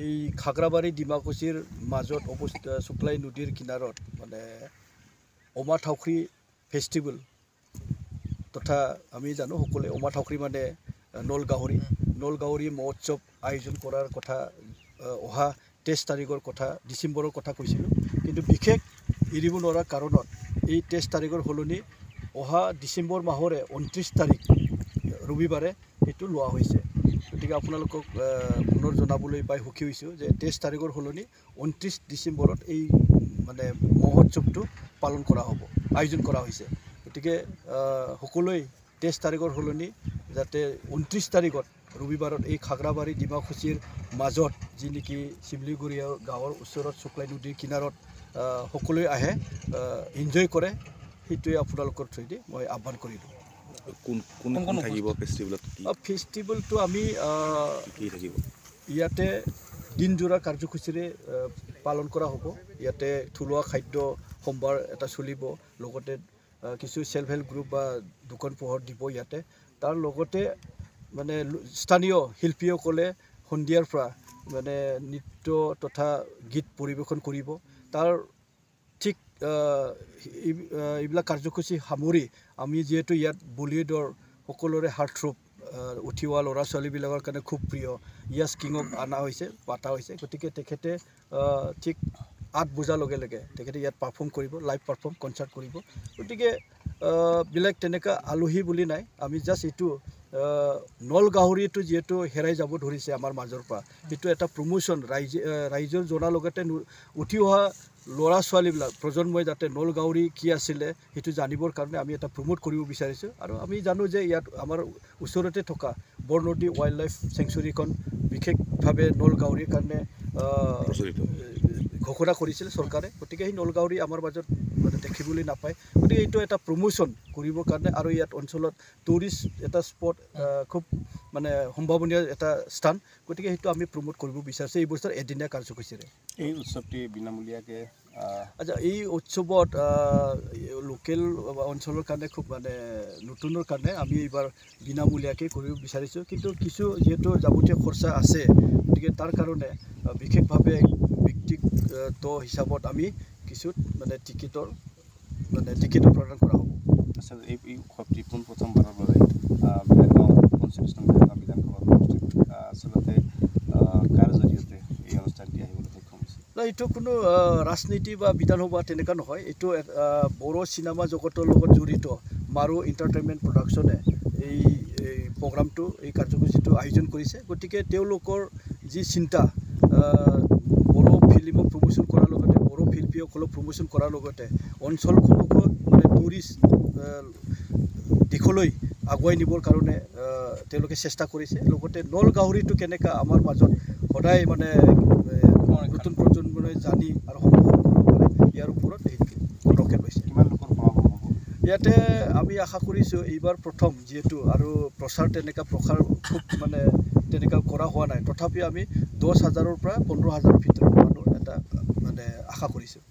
এই খাগৰাবাৰী ডিমাকুছিৰ মাজত অৱস্থিত শুক্লাই নদীৰ কিনাৰত মানে অমা থাউখ্ৰী ফেষ্টিভেল তথা আমি জানো সকলোৱে অমা থাউখ্ৰী মানে নলগাহৰি মহোৎসৱ আয়োজন কৰাৰ কথা অহা 23 তাৰিখৰ কথা ডিচেম্বৰৰ কথা কৈছিলোঁ কিন্তু বিশেষ এৰিব নোৱাৰা কাৰণত এই 23 তাৰিখৰ সলনি অহা ডিচেম্বৰ মাহৰে 29 তাৰিখ ৰবিবাৰে এইটো লোৱা হৈছে গতিকে আপোনালোকক পুনৰ জনাবলৈ পাই সুখী হৈছোঁ যে 23 তাৰিখৰ সলনি 29 ডিচেম্বৰত এই মানে মহোৎসৱটো পালন কৰা হ'ব আয়োজন কৰা হৈছে গতিকে সকলোৱে 23 তাৰিখৰ সলনি যাতে 29 তাৰিখত ৰবিবাৰত এই খাগৰাবাৰী ডিমাকুছিৰ মাজত যি নেকি শিমলিগুৰিয়া গাঁৱৰ ওচৰত শুক্লাই নদীৰ কিনাৰত সকলোৱে আহে এনজয় কৰে সেইটোৱে আপোনালোকৰ থ্ৰুদি মই আহ্বান কৰিলোঁ কোন থাকিব ফেষ্টিভেলটো আমি ইয়াতে দিনজোৰা কাৰ্যসূচীৰে পালন কৰা হ'ব ইয়াতে থলুৱা খাদ্য সম্ভাৰ এটা চলিব লগতে কিছু সেল্ফ হেল্প গ্ৰুপ বা দোকান পোহৰ দিব ইয়াতে তাৰ লগতে মানে স্থানীয় শিল্পীসকলে সন্ধিয়াৰ পৰা মানে নৃত্য তথা গীত পৰিৱেশন কৰিব তাৰ ঠিক এইবিলাক কাৰ্যসূচী সামৰি আমি যিহেতু ইয়াত বলিউডৰ সকলোৰে হাৰ্টথ্ৰব উঠিওৱা ল'ৰা ছোৱালীবিলাকৰ কাৰণে খুব প্ৰিয় ইয়াছ কিঙক পাতা হৈছে গতিকে তেখেতে ঠিক 8 বজাৰ লগে লগে তেখেতে ইয়াত পাৰফৰ্ম কৰিব লাইভ পাৰফৰ্ম কনচাৰ্ট কৰিব গতিকে বেলেগ তেনেকুৱা আলহী বুলি নাই আমি জাষ্ট এইটো নলগাহৰিটো যিহেতু হেৰাই যাব ধৰিছে আমাৰ মাজৰ পৰা সেইটো এটা প্ৰমোশ্যন ৰাইজৰ জনাৰ লগতে উঠি অহা ল'ৰা ছোৱালীবিলাক প্ৰজন্মই যাতে নলগাহৰি কি আছিলে সেইটো জানিবৰ কাৰণে আমি এটা প্ৰমোট কৰিব বিচাৰিছোঁ আৰু আমি জানো যে ইয়াত আমাৰ ওচৰতে থকা বৰনদী ৱাইল্ড লাইফ চেংচুৰীখন বিশেষভাৱে নলগাহৰিৰ কাৰণে ঘোষণা কৰিছিল চৰকাৰে গতিকে সেই নলগাহৰি আমাৰ মাজত মানে দেখিবলৈ নাপায় গতিকে এইটো এটা প্ৰমোশ্যন কৰিবৰ কাৰণে আৰু ইয়াত অঞ্চলত টুৰিষ্ট এটা স্পট খুব মানে সম্ভাৱনীয় এটা স্থান গতিকে সেইটো আমি প্ৰমোট কৰিব বিচাৰিছোঁ এই বছৰ এদিনীয়া কাৰ্যসূচীৰে এই উৎসৱটি বিনামূলীয়াকৈ আচ্ছা এই উৎসৱত লোকেল অঞ্চলৰ কাৰণে খুব মানে নতুনৰ কাৰণে আমি এইবাৰ বিনামূলীয়াকৈ কৰিব বিচাৰিছোঁ কিন্তু কিছু যিহেতু যাৱতীয় খৰচা আছে গতিকে তাৰ কাৰণে বিশেষভাৱে ব্যক্তিগত হিচাপত আমি কিছু মানে টিকেটৰ প্ৰদান কৰা হ'ব আচলতে এই উৎসৱটি প্ৰথমবাৰৰ বাবে বিধানসভাত অনুষ্ঠিত আচলতে কাৰ জৰিয়তে এই অনুষ্ঠানটি আহিবলৈ সক্ষম হৈছে এইটো কোনো ৰাজনীতি বা বিধানসভা তেনেকুৱা নহয় এইটো বড়ো চিনেমা জগতৰ লগত জড়িত মাৰু এণ্টাৰটেইনমেণ্ট প্ৰডাকশ্যনে এই প্ৰগ্ৰামটো এই কাৰ্যসূচীটো আয়োজন কৰিছে গতিকে তেওঁলোকৰ যি চিন্তা বড়ো ফিল্মক প্ৰমোশ্যন কৰাৰ লগতে বড়ো শিল্পীসকলক প্ৰমোশ্যন কৰাৰ লগতে অঞ্চলখনকো মানে টুৰিষ্ট দিশলৈ আগুৱাই নিবৰ কাৰণে তেওঁলোকে চেষ্টা কৰিছে লগতে নলগাহৰিটো কেনেকৈ আমাৰ মাজত সদায় মানে নতুন প্ৰজন্মই জানি আৰু সংৰক্ষণ কৰিব পাৰে ইয়াৰ ওপৰত পদক্ষেপ লৈছে কিমান লোকৰ সমাগম হ'ব ইয়াতে আমি আশা কৰিছোঁ এইবাৰ প্ৰথম যিহেতু আৰু প্ৰচাৰ খুব মানে তেনেকুৱা কৰা হোৱা নাই তথাপি আমি 10,000-ৰ পৰা 15,000 ভিতৰত মানুহ এটা মানে আশা কৰিছোঁ